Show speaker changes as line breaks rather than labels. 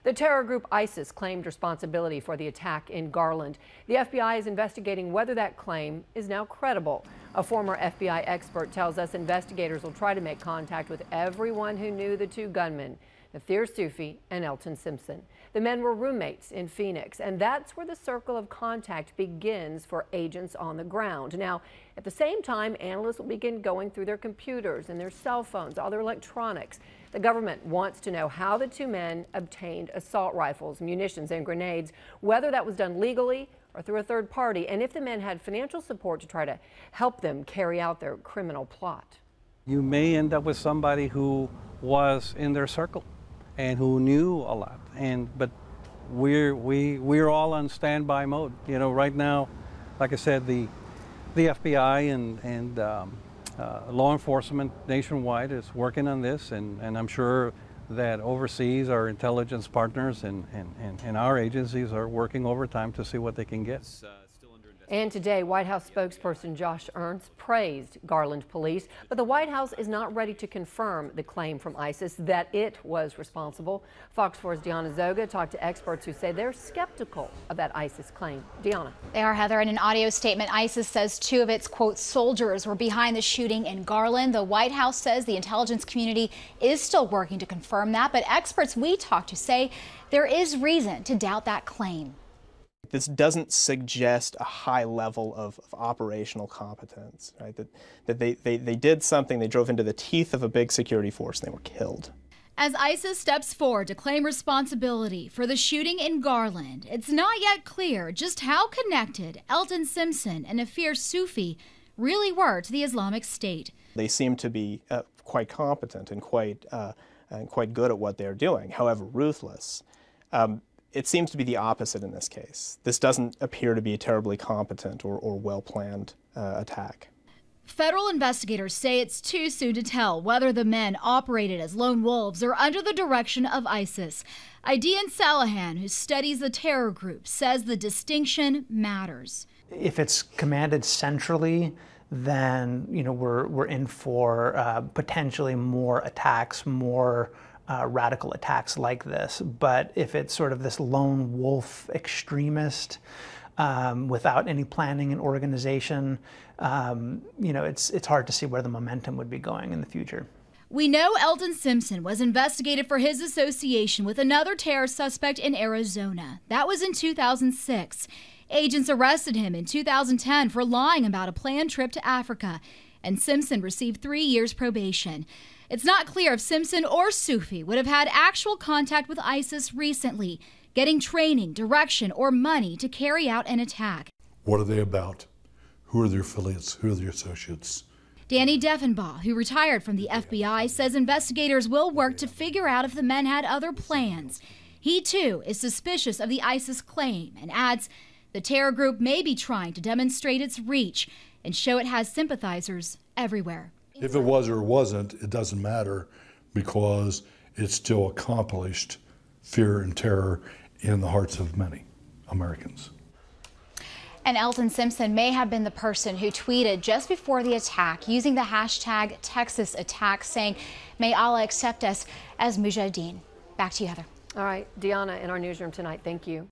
The terror group ISIS claimed responsibility for the attack in Garland. The FBI is investigating whether that claim is now credible. A former FBI expert tells us investigators will try to make contact with everyone who knew the two gunmen, Nathir Sufi and Elton Simpson. The men were roommates in Phoenix, and that's where the circle of contact begins for agents on the ground. Now, at the same time, analysts will begin going through their computers and their cell phones, all their electronics. The government wants to know how the two men obtained assault rifles, munitions, and grenades, whether that was done legally or through a third party, and if the men had financial support to try to help them carry out their criminal plot.
You may end up with somebody who was in their circle and who knew a lot, but we're all on standby mode. You know, right now, like I said, the FBI and law enforcement nationwide is working on this, and I'm sure that overseas our intelligence partners and our agencies are working overtime to see what they can get.
And today, White House spokesperson Josh Ernst praised Garland police, but the White House is not ready to confirm the claim from ISIS that it was responsible. Fox 4's Deanna Zoga talked to experts who say they're skeptical of that ISIS claim. Deanna.
They are, Heather. In an audio statement, ISIS says two of its, quote, soldiers were behind the shooting in Garland. The White House says the intelligence community is still working to confirm that, but experts we talked to say there is reason to doubt that claim.
This doesn't suggest a high level of operational competence, right? That they did something, they drove into the teeth of a big security force and they were killed.
As ISIS steps forward to claim responsibility for the shooting in Garland, it's not yet clear just how connected Elton Simpson and Nathir Sufi really were to the Islamic State.
They seem to be quite competent and quite good at what they're doing, however ruthless. It seems to be the opposite in this case. This doesn't appear to be a terribly competent or well-planned attack.
Federal investigators say it's too soon to tell whether the men operated as lone wolves or under the direction of ISIS. Idian Salahan, who studies the terror group, says the distinction matters.
If it's commanded centrally, then we're in for potentially more attacks, more radical attacks like this. But if it's sort of this lone wolf extremist without any planning and organization, it's hard to see where the momentum would be going in the future.
We know Elton Simpson was investigated for his association with another terror suspect in Arizona. That was in 2006. Agents arrested him in 2010 for lying about a planned trip to Africa, and Simpson received 3 years probation. It's not clear if Simpson or Sufi would have had actual contact with ISIS recently, getting training, direction, or money to carry out an attack.
What are they about? Who are their affiliates? Who are their associates?
Danny Deffenbaugh, who retired from the FBI, says investigators will work to figure out if the men had other plans. He, too, is suspicious of the ISIS claim and adds the terror group may be trying to demonstrate its reach and show it has sympathizers everywhere.
If it was or wasn't, it doesn't matter because it still accomplished fear and terror in the hearts of many Americans.
And Elton Simpson may have been the person who tweeted just before the attack using the hashtag #TexasAttack saying, "May Allah accept us as Mujahideen." Back to you, Heather.
All right, Deanna in our newsroom tonight. Thank you.